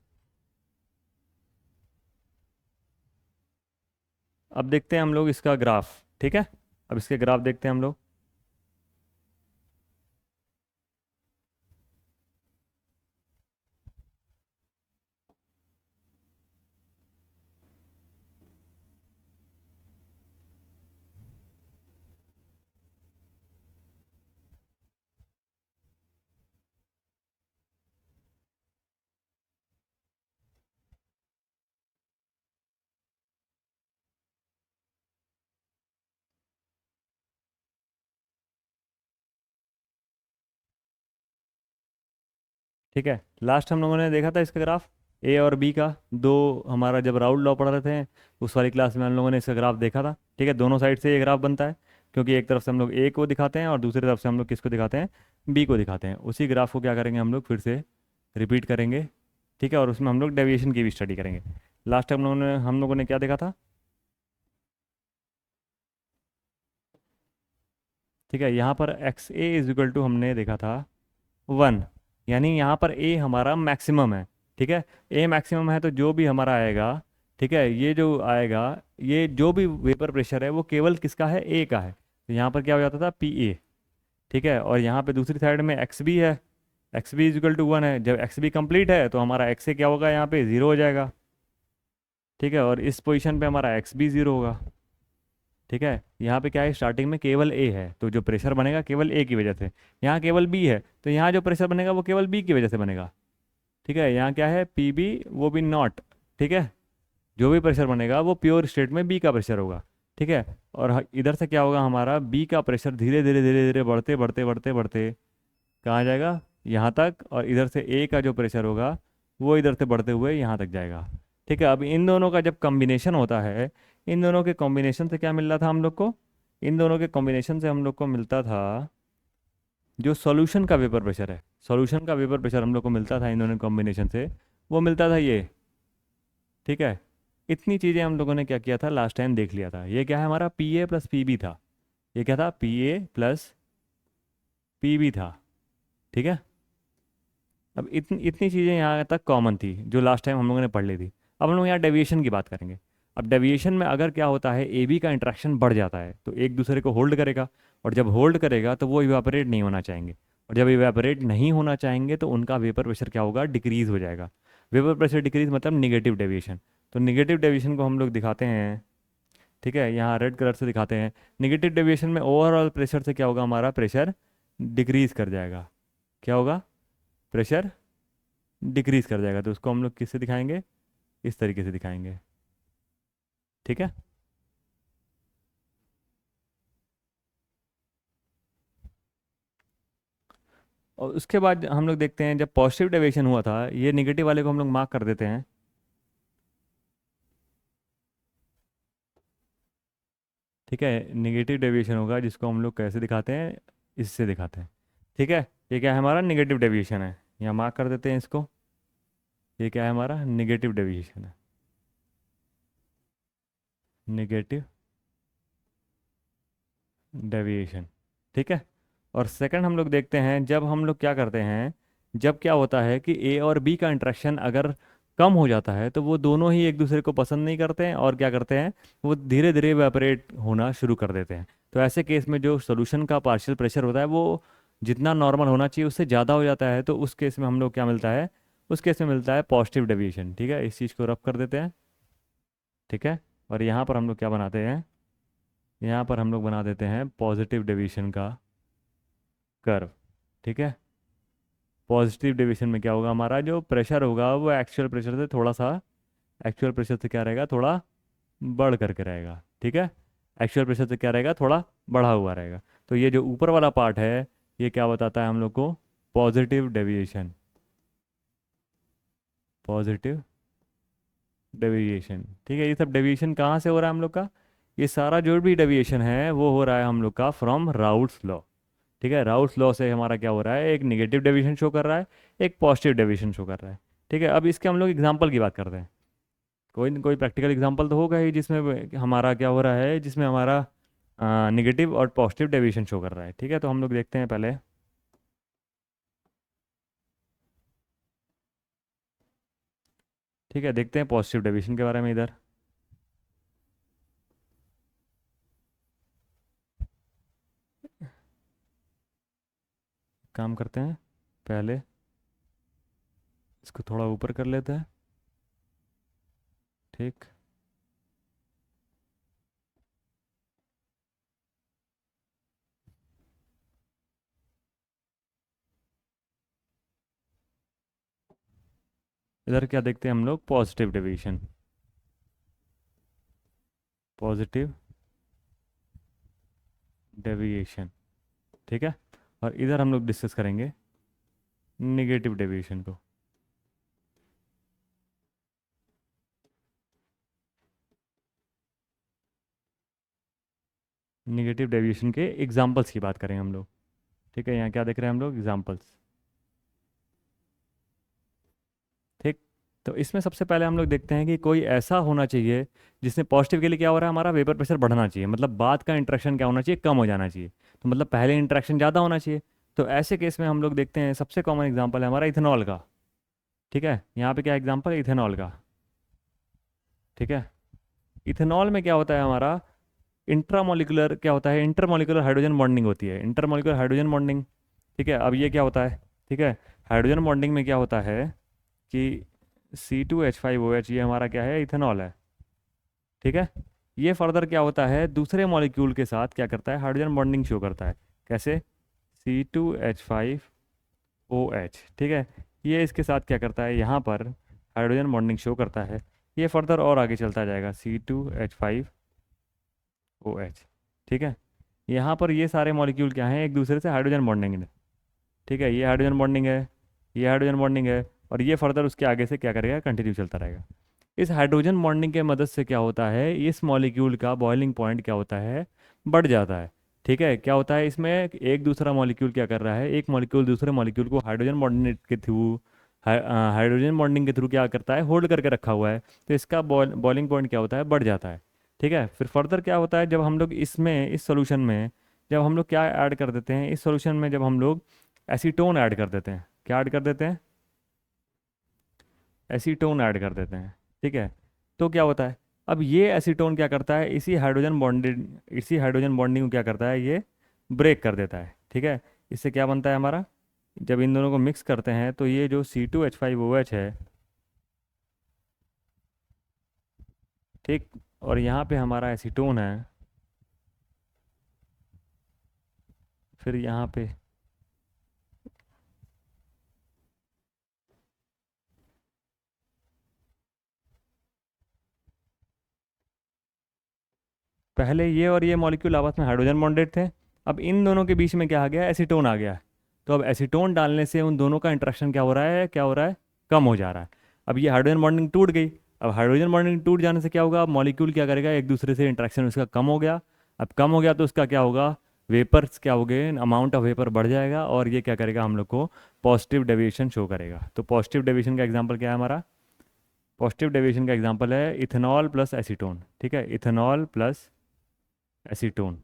अब देखते हैं हम लोग इसका ग्राफ। ठीक है। अब इसके ग्राफ देखते हैं हम लोग। ठीक है। लास्ट हम लोगों ने देखा था इसका ग्राफ, ए और बी का। दो, हमारा जब राउल्ट लॉ पढ़ रहे थे उस वाली क्लास में हम लोगों ने इसका ग्राफ देखा था। ठीक है। दोनों साइड से ये ग्राफ बनता है, क्योंकि एक तरफ से हम लोग ए को दिखाते हैं और दूसरी तरफ से हम लोग किसको दिखाते हैं, बी को दिखाते हैं। उसी ग्राफ को क्या करेंगे हम लोग, फिर से रिपीट करेंगे। ठीक है। और उसमें हम लोग डेविएशन की भी स्टडी करेंगे। लास्ट हम लोगों ने क्या देखा था, ठीक है, यहाँ पर X A is equal to हमने देखा था 1, यानी यहाँ पर ए हमारा मैक्सिमम है। ठीक है। ए मैक्सिमम है तो जो भी हमारा आएगा, ठीक है, ये जो आएगा, ये जो भी वेपर प्रेशर है वो केवल किसका है, ए का है। तो यहाँ पर क्या हो जाता था, पी ए। ठीक है। और यहाँ पे दूसरी साइड में एक्स बी है, X B is equal to 1 है। जब एक्स बी कंप्लीट है तो हमारा एक्स ए क्या होगा, यहाँ पे 0 हो जाएगा। ठीक है। और इस पोजीशन पे हमारा एक्स बी 0 होगा। ठीक है। यहाँ पे क्या है, स्टार्टिंग में केवल ए है तो जो प्रेशर बनेगा केवल ए की वजह से। यहाँ केवल बी है तो यहाँ जो प्रेशर बनेगा वो केवल बी की वजह से बनेगा। ठीक है। यहाँ क्या है, पी बी, वो भी नॉट। ठीक है। जो भी प्रेशर बनेगा वो प्योर स्टेट में बी का प्रेशर होगा। ठीक है। और इधर से क्या होगा, हमारा बी का प्रेशर धीरे धीरे धीरे धीरे बढ़ते बढ़ते बढ़ते बढ़ते कहाँ जाएगा, यहाँ तक। और इधर से ए का जो प्रेशर होगा वो इधर से बढ़ते हुए यहाँ तक जाएगा। ठीक है, अब इन दोनों का जब कॉम्बिनेशन होता है, इन दोनों के कॉम्बिनेशन से क्या मिल रहा था हम लोग को, इन दोनों के कॉम्बिनेशन से हम लोग को मिलता था जो सॉल्यूशन का वेपर प्रेशर है, सॉल्यूशन का वेपर प्रेशर हम लोग को मिलता था इन दोनों कॉम्बिनेशन से, वो मिलता था ये। ठीक है, इतनी चीज़ें हम लोगों ने क्या किया था लास्ट टाइम देख लिया था। ये क्या है हमारा P A plus P B था, ये क्या था P A plus P B था। ठीक है, अब इतनी इतनी चीज़ें यहाँ तक कॉमन थी जो लास्ट टाइम हम लोगों ने पढ़ ली थी। अब हम लोग यहाँ डेविएशन की बात करेंगे। अब डेविएशन में अगर क्या होता है, ए बी का इंट्रैक्शन बढ़ जाता है तो एक दूसरे को होल्ड करेगा, और जब होल्ड करेगा तो वो इवापोरेट नहीं होना चाहेंगे, और जब इवापोरेट नहीं होना चाहेंगे तो उनका वेपर प्रेशर क्या होगा, डिक्रीज़ हो जाएगा। वेपर प्रेशर डिक्रीज मतलब निगेटिव डेविएशन। तो निगेटिव डेविएशन को हम लोग दिखाते हैं, ठीक है, यहाँ रेड कलर से दिखाते हैं। निगेटिव डेविएशन में ओवरऑल प्रेशर से क्या होगा, हमारा प्रेशर डिक्रीज कर जाएगा। क्या होगा, प्रेशर डिक्रीज कर जाएगा। तो उसको हम लोग किससे दिखाएंगे, इस तरीके से दिखाएंगे। ठीक है, और उसके बाद हम लोग देखते हैं जब पॉजिटिव डेविएशन हुआ था, ये निगेटिव वाले को हम लोग मार्क कर देते हैं। ठीक है, निगेटिव डेविएशन होगा जिसको हम लोग कैसे दिखाते हैं, इससे दिखाते हैं। ठीक है, ये क्या है, हमारा निगेटिव डेविएशन है, यहाँ मार्क कर देते हैं इसको। ये क्या है, हमारा निगेटिव डेविएशन है, निगेटिव डेविएशन। ठीक है, और सेकंड हम लोग देखते हैं जब हम लोग क्या करते हैं, जब क्या होता है कि ए और बी का इंट्रैक्शन अगर कम हो जाता है तो वो दोनों ही एक दूसरे को पसंद नहीं करते हैं, और क्या करते हैं, वो धीरे धीरे वेपरेट होना शुरू कर देते हैं। तो ऐसे केस में जो सोल्यूशन का पार्शियल प्रेशर होता है वो जितना नॉर्मल होना चाहिए उससे ज़्यादा हो जाता है, तो उस केस में हम लोग क्या मिलता है, उस केस में मिलता है पॉजिटिव डेविएशन। ठीक है, इस चीज़ को रब कर देते हैं। ठीक है, और यहाँ पर हम लोग क्या बनाते हैं, यहाँ पर हम लोग बना देते हैं पॉजिटिव डेविएशन का कर्व। ठीक है, पॉजिटिव डेविएशन में क्या होगा, हमारा जो प्रेशर होगा वो एक्चुअल प्रेशर से थोड़ा सा, एक्चुअल प्रेशर से क्या रहेगा, थोड़ा बढ़ करके रहेगा। ठीक है, एक्चुअल प्रेशर से क्या रहेगा, थोड़ा बढ़ा हुआ रहेगा। तो ये जो ऊपर वाला पार्ट है ये क्या बताता है हम लोग को, पॉजिटिव डेविएशन, पॉजिटिव डेविएशन। ठीक है, ये सब डेविएशन कहाँ से हो रहा है हम लोग का, ये सारा जो भी डेविएशन है वो हो रहा है हम लोग का फ्रॉम राउल्ट्स लॉ। ठीक है, राउल्ट्स लॉ से हमारा क्या हो रहा है, एक निगेटिव डेविएशन शो कर रहा है, एक पॉजिटिव डेविएशन शो कर रहा है। ठीक है, अब इसके हम लोग एग्जांपल की बात करते हैं। कोई न कोई प्रैक्टिकल एग्जांपल तो होगा ही जिसमें हमारा क्या हो रहा है, जिसमें हमारा निगेटिव और पॉजिटिव डेविएशन शो कर रहा है। ठीक है, तो हम लोग देखते हैं पहले। ठीक है, देखते हैं पॉजिटिव डेविएशन के बारे में इधर। काम करते हैं, पहले इसको थोड़ा ऊपर कर लेते हैं। ठीक, इधर क्या देखते हैं हम लोग, पॉजिटिव डेविएशन, पॉजिटिव डेविएशन। ठीक है, और इधर हम लोग डिस्कस करेंगे निगेटिव डेविएशन को। निगेटिव डेविएशन के एग्जांपल्स की बात करें हम लोग। ठीक है, यहाँ क्या देख रहे हैं हम लोग, एग्जांपल्स। ठीक, तो इसमें सबसे पहले हम लोग देखते हैं कि कोई ऐसा होना चाहिए जिसमें पॉजिटिव के लिए क्या हो रहा है, हमारा वेपर प्रेशर बढ़ना चाहिए, मतलब बाद का इंट्रैक्शन क्या होना चाहिए, कम हो जाना चाहिए। तो मतलब पहले इंट्रैक्शन ज़्यादा होना चाहिए। तो ऐसे केस में हम लोग देखते हैं सबसे कॉमन एग्जांपल है हमारा इथेनॉल का। ठीक है, यहाँ पे क्या एग्जांपल है, इथेनॉल का। ठीक है, इथेनॉल में क्या होता है हमारा, इंट्रामोलिकुलर क्या होता है, इंटरमोलिकुलर हाइड्रोजन बॉन्डिंग होती है, इंटरमोलिकुलर हाइड्रोजन बॉन्डिंग। ठीक है, अब ये क्या होता है, ठीक है, हाइड्रोजन बॉन्डिंग में क्या होता है कि C2H5OH ये हमारा क्या है, इथेनॉल है। ठीक है, ये फर्दर क्या होता है, दूसरे मॉलिक्यूल के साथ क्या करता है, हाइड्रोजन बॉन्डिंग शो करता है। कैसे, C2H5OH। ठीक है, ये इसके साथ क्या करता है, यहाँ पर हाइड्रोजन बॉन्डिंग शो करता है। ये फर्दर और आगे चलता जाएगा, C2H5OH। ठीक है, यहाँ पर ये सारे मॉलिक्यूल क्या हैं, एक दूसरे से हाइड्रोजन बॉन्डिंग है। ठीक है, ये हाइड्रोजन बॉन्डिंग है, ये हाइड्रोजन बॉन्डिंग है, और ये फर्दर उसके आगे से क्या करेगा, कंटिन्यू चलता रहेगा। इस हाइड्रोजन बॉन्डिंग के मदद से क्या होता है, इस मॉलिक्यूल का बॉइलिंग पॉइंट क्या होता है, बढ़ जाता है। ठीक है, क्या होता है इसमें, एक दूसरा मॉलिक्यूल क्या कर रहा है, एक मॉलिक्यूल दूसरे मॉलिक्यूल को हाइड्रोजन बॉन्डिंग के थ्रू, हाइड्रोजन बॉन्डिंग के थ्रू क्या करता है, होल्ड करके रखा हुआ है, तो इसका बॉइलिंग पॉइंट क्या होता है, बढ़ जाता है। ठीक है, फिर फर्दर क्या होता है, जब हम लोग इसमें इस सॉल्यूशन में जब हम लोग क्या ऐड कर देते हैं, इस सॉल्यूशन में जब हम लोग एसीटोन ऐड कर देते हैं, क्या ऐड कर देते हैं, एसीटोन ऐड कर देते हैं। ठीक है, तो क्या होता है, अब ये एसीटोन क्या करता है, इसी हाइड्रोजन बॉन्डिंग को क्या करता है, ये ब्रेक कर देता है। ठीक है, इससे क्या बनता है हमारा, जब इन दोनों को मिक्स करते हैं तो ये जो C2H5OH है, ठीक, और यहाँ पे हमारा एसीटोन है, फिर यहाँ पे पहले ये और ये मॉलिक्यूल आपस में हाइड्रोजन बॉन्डेड थे, अब इन दोनों के बीच में क्या आ गया, एसीटोन आ गया। तो अब एसीटोन डालने से उन दोनों का इंटरेक्शन क्या हो रहा है, क्या हो रहा है, कम हो जा रहा है। अब ये हाइड्रोजन बॉन्डिंग टूट गई। अब हाइड्रोजन बॉन्डिंग टूट जाने से क्या होगा, अब मॉलिक्यूल क्या करेगा, एक दूसरे से इंटरेक्शन उसका कम हो गया। अब कम हो गया तो उसका क्या होगा, वेपर्स क्या हो गए, अमाउंट ऑफ वेपर बढ़ जाएगा, और ये क्या करेगा, हम लोग को पॉजिटिव डेविएशन शो करेगा। तो पॉजिटिव डेविएशन का एग्जाम्पल क्या है हमारा, पॉजिटिव डेविएशन का एग्जाम्पल है इथेनॉल प्लस एसीटोन। ठीक है, इथेनॉल प्लस एसीटोन,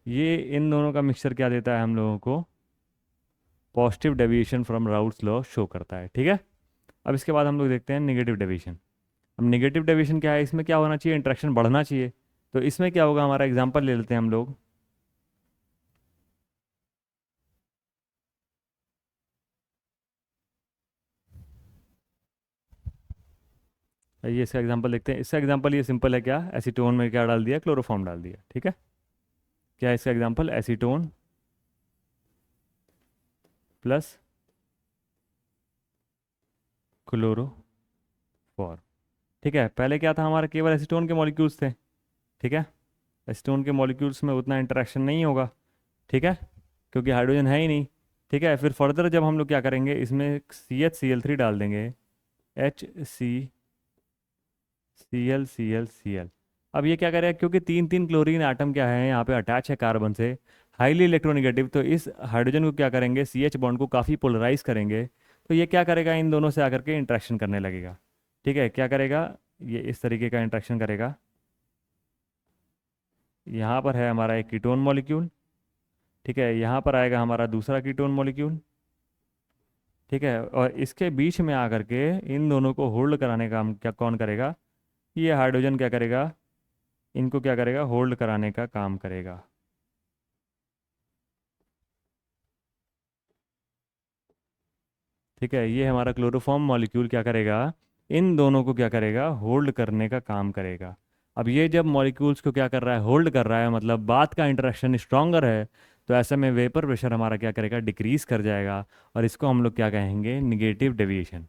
ये इन दोनों का मिक्सचर क्या देता है हम लोगों को, positive deviation from Raoult's law show करता है। ठीक है, अब इसके बाद हम लोग देखते हैं नेगेटिव डेविएशन। अब नेगेटिव डेविएशन क्या है, इसमें क्या होना चाहिए, इंट्रैक्शन बढ़ना चाहिए। तो इसमें क्या होगा, हमारा एग्जांपल ले लेते हैं हम लोग। ये इसका एग्जांपल देखते हैं। इसका एग्जांपल ये सिंपल है, क्या एसीटोन में क्या डाल दिया, क्लोरोफॉर्म डाल दिया। ठीक है, क्या है इसका एग्जांपल, एसीटोन प्लस क्लोरोफॉर्म। ठीक है, पहले क्या था हमारा, केवल एसीटोन के मॉलिक्यूल्स थे। ठीक है, एसीटोन के मॉलिक्यूल्स में उतना इंटरेक्शन नहीं होगा। ठीक है, क्योंकि हाइड्रोजन है ही नहीं। ठीक है, फिर फर्दर जब हम लोग क्या करेंगे, इसमें CH Cl3 डाल देंगे, HCCl। अब ये क्या करेगा, क्योंकि तीन तीन क्लोरीन आटम क्या है यहाँ पे अटैच है कार्बन से, हाईली इलेक्ट्रोनिगेटिव, तो इस हाइड्रोजन को क्या करेंगे, CH बॉन्ड को काफ़ी पोलराइज करेंगे। तो ये क्या करेगा, इन दोनों से आकर के इंट्रैक्शन करने लगेगा। ठीक है, क्या करेगा, ये इस तरीके का इंट्रैक्शन करेगा। यहाँ पर है हमारा एक कीटोन मॉलिक्यूल। ठीक है, यहाँ पर आएगा हमारा दूसरा कीटोन मॉलिक्यूल। ठीक है, और इसके बीच में आकर के इन दोनों को होल्ड कराने का काम क्या कौन करेगा, ये हाइड्रोजन क्या करेगा, इनको क्या करेगा, होल्ड कराने का काम करेगा। ठीक है, ये हमारा क्लोरोफॉर्म मॉलिक्यूल क्या करेगा, इन दोनों को क्या करेगा, होल्ड करने का काम करेगा। अब ये जब मॉलिक्यूल्स को क्या कर रहा है, होल्ड कर रहा है, मतलब बात का इंटरेक्शन स्ट्रांगर है, तो ऐसे में वेपर प्रेशर हमारा क्या करेगा, डिक्रीज कर जाएगा, और इसको हम लोग क्या कहेंगे, निगेटिव डेविएशन।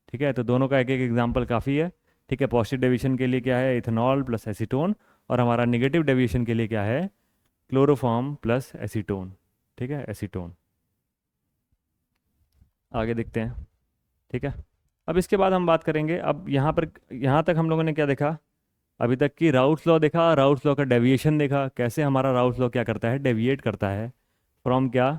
ठीक है, तो दोनों का एक एक एग्जाम्पल काफ़ी है। ठीक है, पॉजिटिव डेविएशन के लिए क्या है, इथेनॉल प्लस एसीटोन, और हमारा निगेटिव डेविएशन के लिए क्या है, क्लोरोफॉर्म प्लस एसीटोन। ठीक है, एसीटोन। आगे देखते हैं। ठीक है, अब इसके बाद हम बात करेंगे, अब यहाँ पर, यहाँ तक हम लोगों ने क्या देखा, अभी तक की राउट्स लॉ देखा, राउट्स लॉ का डेविएशन देखा, कैसे हमारा राउट्स लॉ क्या करता है, डेविएट करता है फ्रॉम क्या,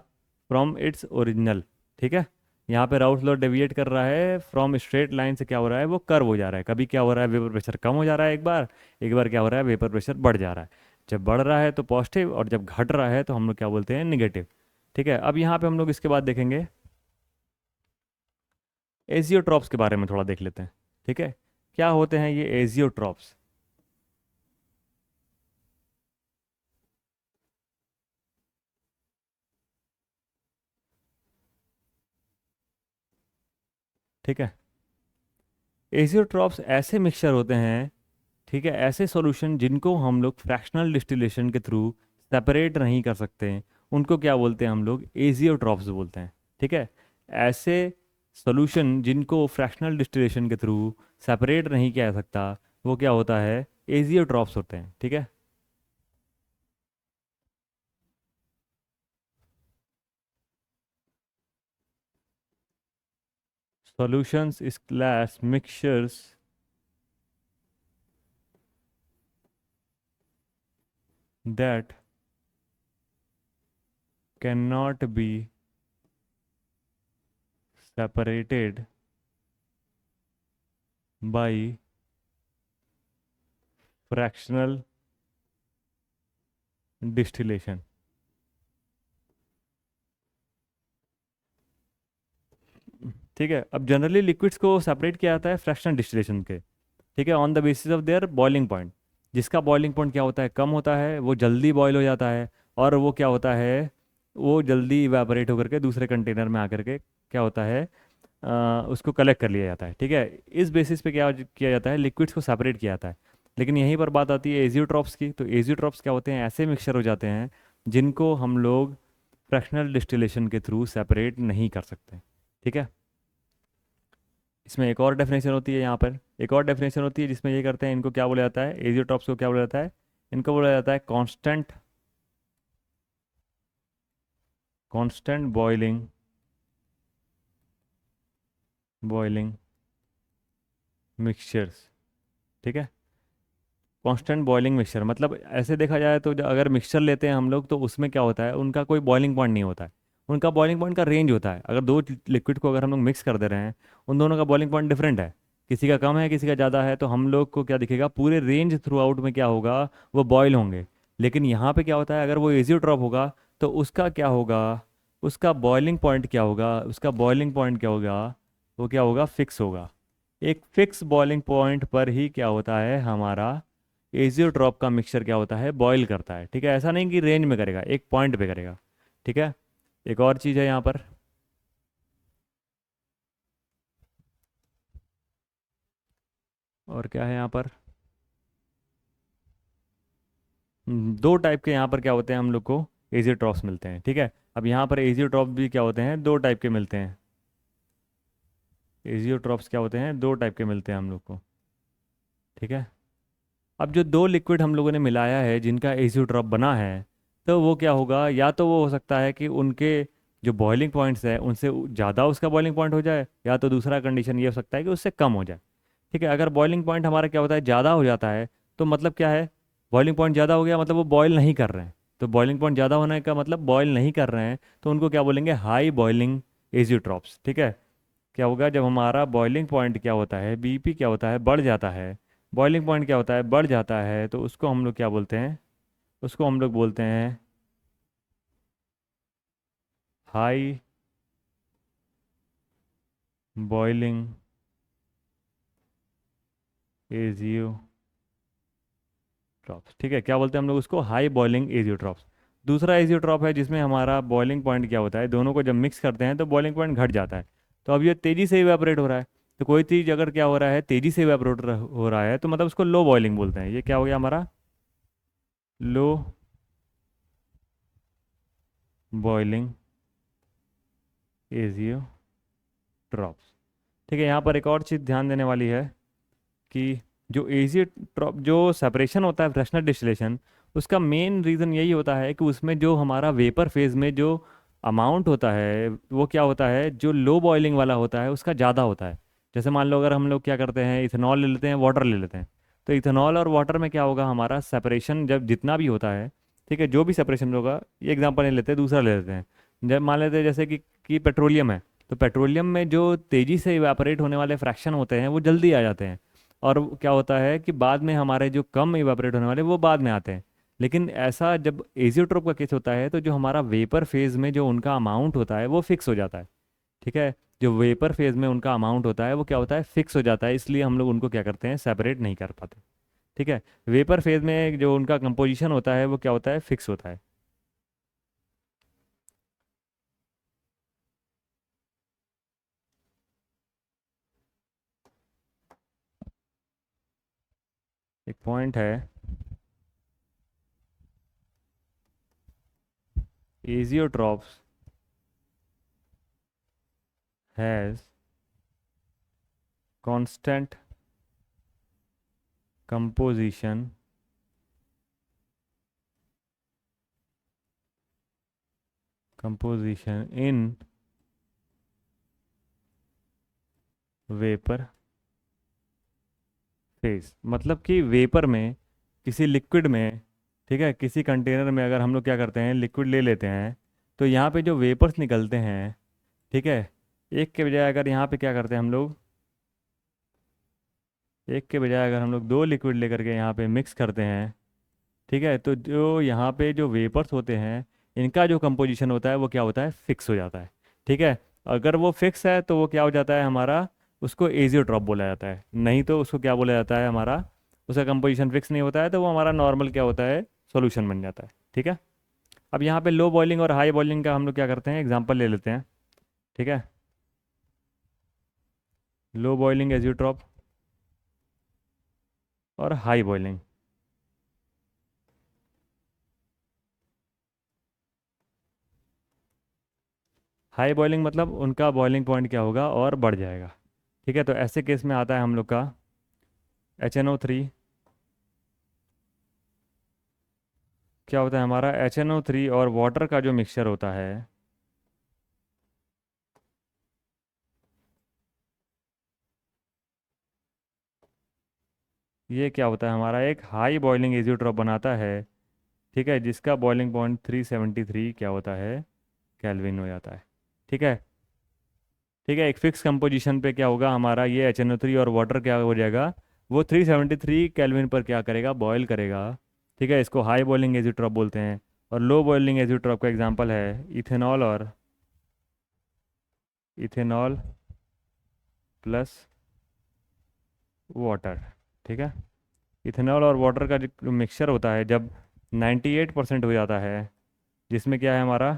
फ्रॉम इट्स ओरिजिनल। ठीक है, यहाँ पे राउट्स लॉ डेविएट कर रहा है फ्रॉम स्ट्रेट लाइन से, क्या हो रहा है, वो कर्व हो जा रहा है। कभी क्या हो रहा है, वेपर प्रेशर कम हो जा रहा है, एक बार क्या हो रहा है, वेपर प्रेशर बढ़ जा रहा है। जब बढ़ रहा है तो पॉजिटिव, और जब घट रहा है तो हम लोग क्या बोलते हैं, निगेटिव। ठीक है, अब यहाँ पे हम लोग इसके बाद देखेंगे एजियोट्रॉप्स के बारे में थोड़ा देख लेते हैं। ठीक है, क्या होते हैं ये एजियोट्रॉप्स। ठीक है, एजियोट्रॉप्स ऐसे मिक्सचर होते हैं, ठीक है, ऐसे सॉल्यूशन जिनको हम लोग फ्रैक्शनल डिस्टिलेशन के थ्रू सेपरेट नहीं कर सकते हैं, उनको क्या बोलते हैं, हम लोग एजियोट्रॉप्स बोलते हैं। ठीक है, ऐसे सॉल्यूशन जिनको फ्रैक्शनल डिस्टिलेशन के थ्रू सेपरेट नहीं किया जा सकता, वो क्या होता है, एजियोट्रॉप्स होते हैं। ठीक है, solutions slash mixtures that cannot be separated by fractional distillation। ठीक है, अब जनरली लिक्विड्स को सेपरेट किया जाता है फ्रैक्शनल डिस्टिलेशन के, ठीक है, on the basis of their boiling point. जिसका बॉइलिंग पॉइंट क्या होता है, कम होता है, वो जल्दी बॉयल हो जाता है, और वो क्या होता है, वो जल्दी इवेपोरेट होकर के दूसरे कंटेनर में आकर के क्या होता है, उसको कलेक्ट कर लिया जाता है। ठीक है, इस बेसिस पे क्या किया जाता है, लिक्विड्स को सेपरेट किया जाता है। लेकिन यहीं पर बात आती है एजियोट्रॉप्स की। तो एजियोट्रॉप्स क्या होते हैं, ऐसे मिक्सचर हो जाते हैं जिनको हम लोग फ्रैक्शनल डिस्टिलेशन के थ्रू सेपरेट नहीं कर सकते। ठीक है, इसमें एक और डेफिनेशन होती है, यहाँ पर एक और डेफिनेशन होती है जिसमें ये करते हैं, इनको क्या बोला जाता है, एजियोट्रॉप्स को क्या बोला जाता है, इनको बोला जाता है constant constant boiling boiling mixtures. ठीक है, कांस्टेंट बॉइलिंग मिक्सचर मतलब ऐसे देखा जाए तो अगर मिक्सचर लेते हैं हम लोग तो उसमें क्या होता है, उनका कोई बॉइलिंग पॉइंट नहीं होता है। उनका बॉइलिंग पॉइंट का रेंज होता है। अगर दो लिक्विड को अगर हम लोग मिक्स कर दे रहे हैं, उन दोनों का बॉइलिंग पॉइंट डिफरेंट है, किसी का कम है किसी का ज़्यादा है, तो हम लोग को क्या दिखेगा, पूरे रेंज थ्रू आउट में क्या होगा, वो बॉयल होंगे। लेकिन यहाँ पे क्या होता है, अगर वो एजियोट्रॉप होगा तो उसका क्या होगा, उसका बॉइलिंग पॉइंट क्या होगा, उसका बॉइलिंग पॉइंट क्या होगा, वो क्या होगा, फिक्स होगा। एक फिक्स बॉइलिंग पॉइंट पर ही क्या होता है, हमारा एजियोट्रॉप का मिक्सचर क्या होता है, बॉईल करता है। ठीक है, ऐसा नहीं कि रेंज में करेगा, एक पॉइंट पे करेगा। ठीक है, एक और चीज़ है यहाँ पर, और क्या है यहाँ पर, दो टाइप के यहाँ पर क्या होते हैं, हम लोग को एजियोट्रॉप्स मिलते हैं। ठीक है, अब यहाँ पर एजियोट्रॉप भी क्या होते हैं, दो टाइप के मिलते हैं। एजियोट्रॉप्स क्या होते हैं, दो टाइप के मिलते हैं हम लोग को। ठीक है, अब जो दो लिक्विड हम लोगों ने मिलाया है जिनका एजियोट्रॉप बना है, तो वो क्या होगा, या तो वो हो सकता है कि उनके जो बॉइलिंग पॉइंट्स है उनसे ज़्यादा उसका बॉइलिंग पॉइंट हो जाए, या तो दूसरा कंडीशन ये हो सकता है कि उससे कम हो जाए। ठीक है, अगर बॉइलिंग पॉइंट हमारा क्या होता है, ज़्यादा हो जाता है, तो मतलब क्या है, बॉइलिंग पॉइंट ज़्यादा हो गया मतलब वो बॉयल नहीं कर रहे हैं। तो बॉइलिंग पॉइंट ज़्यादा होने का मतलब बॉयल नहीं कर रहे हैं, तो उनको क्या बोलेंगे, हाई बॉइलिंग एजियोट्रॉप्स। ठीक है, क्या होगा, जब हमारा बॉइलिंग पॉइंट क्या होता है, बीपी क्या होता है, बढ़ जाता है, बॉइलिंग पॉइंट क्या होता है, बढ़ जाता है, तो उसको हम लोग क्या बोलते हैं, उसको हम लोग बोलते हैं हाई बॉइलिंग एजियोट्रॉप्स। ठीक है, क्या बोलते हैं हम लोग उसको, हाई बॉइलिंग एजियोट्रॉप्स। दूसरा एजियोट्रॉप है जिसमें हमारा बॉइलिंग पॉइंट क्या होता है, दोनों को जब मिक्स करते हैं तो बॉइलिंग पॉइंट घट जाता है। तो अब ये तेज़ी से इवेपोरेट हो रहा है। तो कोई चीज़ अगर क्या हो रहा है, तेज़ी से इवेपोरेट हो रहा है, तो मतलब उसको लो बॉइलिंग बोलते हैं। ये क्या हो गया हमारा, लो बॉइलिंग एजियोट्रॉप्स। ठीक है, यहाँ पर एक और चीज़ ध्यान देने वाली है कि जो एजियोट्रॉप जो सेपरेशन होता है फ्रैक्शनल डिस्टिलेशन, उसका मेन रीज़न यही होता है कि उसमें जो हमारा वेपर फेज में जो अमाउंट होता है वो क्या होता है, जो लो बॉइलिंग वाला होता है उसका ज़्यादा होता है। जैसे मान लो अगर हम लोग क्या करते हैं, इथेनॉल ले लेते हैं, वाटर ले लेते हैं, तो इथेनॉल और वाटर में क्या होगा, हमारा सेपरेशन जब जितना भी होता है, ठीक है, जो भी सेपरेशन होगा, ये एग्जांपल नहीं लेते, दूसरा ले लेते हैं। जब मान लेते हैं जैसे कि पेट्रोलियम है, तो पेट्रोलियम में जो तेज़ी से इवेपोरेट होने वाले फ्रैक्शन होते हैं वो जल्दी आ जाते हैं, और क्या होता है कि बाद में हमारे जो कम इवापोरेट होने वाले वो बाद में आते हैं। लेकिन ऐसा जब एजियोट्रोप का केस होता है तो जो हमारा वेपर फेज में जो उनका अमाउंट होता है वो फिक्स हो जाता है। ठीक है, जो वेपर फेज में उनका अमाउंट होता है वो क्या होता है, फिक्स हो जाता है, इसलिए हम लोग उनको क्या करते हैं, सेपरेट नहीं कर पाते। ठीक है, वेपर फेज में जो उनका कंपोजिशन होता है वो क्या होता है, फिक्स होता है। एक पॉइंट है, azeotropes has constant composition in vapour phase मतलब कि वेपर में, किसी लिक्विड में, ठीक है, किसी कंटेनर में अगर हम लोग क्या करते हैं, लिक्विड ले लेते हैं, तो यहाँ पे जो वेपर्स निकलते हैं, ठीक है, एक के बजाय अगर यहाँ पे क्या करते हैं हम लोग, एक के बजाय अगर हम लोग दो लिक्विड लेकर के यहाँ पे मिक्स करते हैं, ठीक है, तो जो यहाँ पे जो वेपर्स होते हैं, इनका जो कंपोजिशन होता है वो क्या होता है, फिक्स हो जाता है। ठीक है, अगर वो फिक्स है तो वो क्या हो जाता है हमारा, उसको एजियोट्रॉप बोला जाता है। नहीं तो उसको क्या बोला जाता है हमारा, उसका कंपोजिशन फिक्स नहीं होता है तो वो हमारा नॉर्मल क्या होता है, सॉल्यूशन बन जाता है। ठीक है, अब यहाँ पे लो बॉइलिंग और हाई बॉइलिंग का हम लोग क्या करते हैं, एग्जाम्पल ले लेते हैं। ठीक है, लो बॉइलिंग एजियोट्रॉप और हाई बॉइलिंग। हाई बॉइलिंग मतलब उनका बॉइलिंग पॉइंट क्या होगा और बढ़ जाएगा। ठीक है, तो ऐसे केस में आता है हम लोग का HNO3, क्या होता है हमारा HNO3 और वाटर का जो मिक्सचर होता है, ये क्या होता है हमारा एक हाई बॉइलिंग एजियोट्रॉप बनाता है। ठीक है, जिसका बॉइलिंग पॉइंट 373 क्या होता है, केल्विन हो जाता है। ठीक है, ठीक है, एक फिक्स कंपोजिशन पे क्या होगा हमारा, ये HNO3 और वाटर क्या हो जाएगा, वो 373 केल्विन पर क्या करेगा, बॉयल करेगा। ठीक है, इसको हाई बॉइलिंग एजियोट्रॉप बोलते हैं। और लो बॉइलिंग एजियोट्रॉप का एग्जांपल है इथेनॉल और इथेनॉल प्लस वाटर। ठीक है, इथेनॉल और वाटर का जो मिक्सचर होता है जब 98% हो जाता है, जिसमें क्या है हमारा,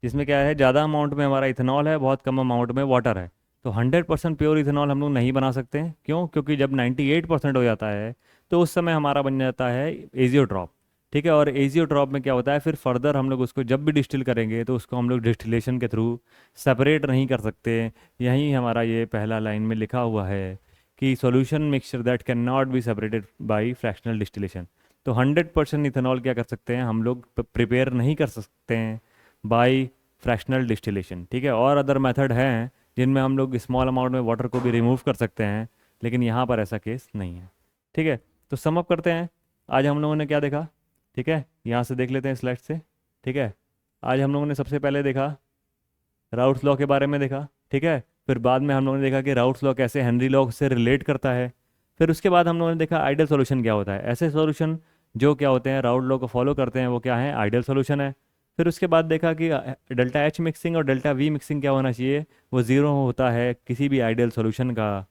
जिसमें क्या है ज़्यादा अमाउंट में हमारा इथेनॉल है, बहुत कम अमाउंट में वाटर है, तो 100% प्योर इथेनॉल हम लोग नहीं बना सकते हैं। क्यों? क्योंकि जब 98% हो जाता है तो उस समय हमारा बन जाता है एजियोट्रॉप। ठीक है, और एजियोट्रॉप में क्या होता है, फिर फर्दर हम लोग उसको जब भी डिस्टिल करेंगे तो उसको हम लोग डिस्टिलेशन के थ्रू सेपरेट नहीं कर सकते। यहीं हमारा ये पहला लाइन में लिखा हुआ है कि solution mixture that can not be separated by fractional distillation. तो 100% इथेनॉल क्या कर सकते हैं हम लोग, प्रिपेयर नहीं कर सकते हैं बाई फ्रैक्शनल डिस्टिलेशन। ठीक है, और अदर मेथड हैं जिनमें हम लोग स्मॉल अमाउंट में वाटर को भी रिमूव कर सकते हैं, लेकिन यहाँ पर ऐसा केस नहीं है। ठीक है, तो सम अप करते हैं। आज हम लोगों ने क्या देखा, ठीक है, यहाँ से देख लेते हैं स्लाइड से। ठीक है, आज हम लोगों ने सबसे पहले देखा राउट्स लॉ के बारे में देखा। ठीक है, फिर बाद में हम लोगों ने देखा कि राउट्स लॉ कैसे हेनरी लॉ से रिलेट करता है। फिर उसके बाद हम लोगों ने देखा आइडियल सॉल्यूशन क्या होता है, ऐसे सॉल्यूशन जो क्या होते हैं राउट लॉ को फॉलो करते हैं वो क्या है, आइडियल सॉल्यूशन है। फिर उसके बाद देखा कि डेल्टा एच मिक्सिंग और डेल्टा वी मिक्सिंग क्या होना चाहिए, वो ज़ीरो होता है किसी भी आइडियल सॉल्यूशन का।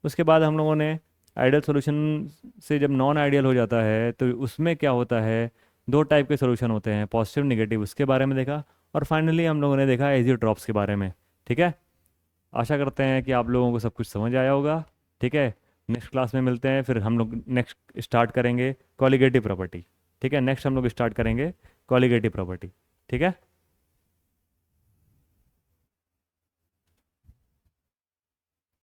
उसके बाद हम लोगों ने आइडियल सॉल्यूशन से जब नॉन आइडियल हो जाता है तो उसमें क्या होता है, दो टाइप के सॉल्यूशन होते हैं, पॉजिटिव नेगेटिव, उसके बारे में देखा। और फाइनली हम लोगों ने देखा एजियोट्रॉप्स के बारे में। ठीक है, आशा करते हैं कि आप लोगों को सब कुछ समझ आया होगा। ठीक है, नेक्स्ट क्लास में मिलते हैं, फिर हम लोग नेक्स्ट स्टार्ट करेंगे कॉलिगेटिव प्रॉपर्टी। ठीक है, नेक्स्ट हम लोग स्टार्ट करेंगे कॉलिगेटिव प्रॉपर्टी। ठीक है।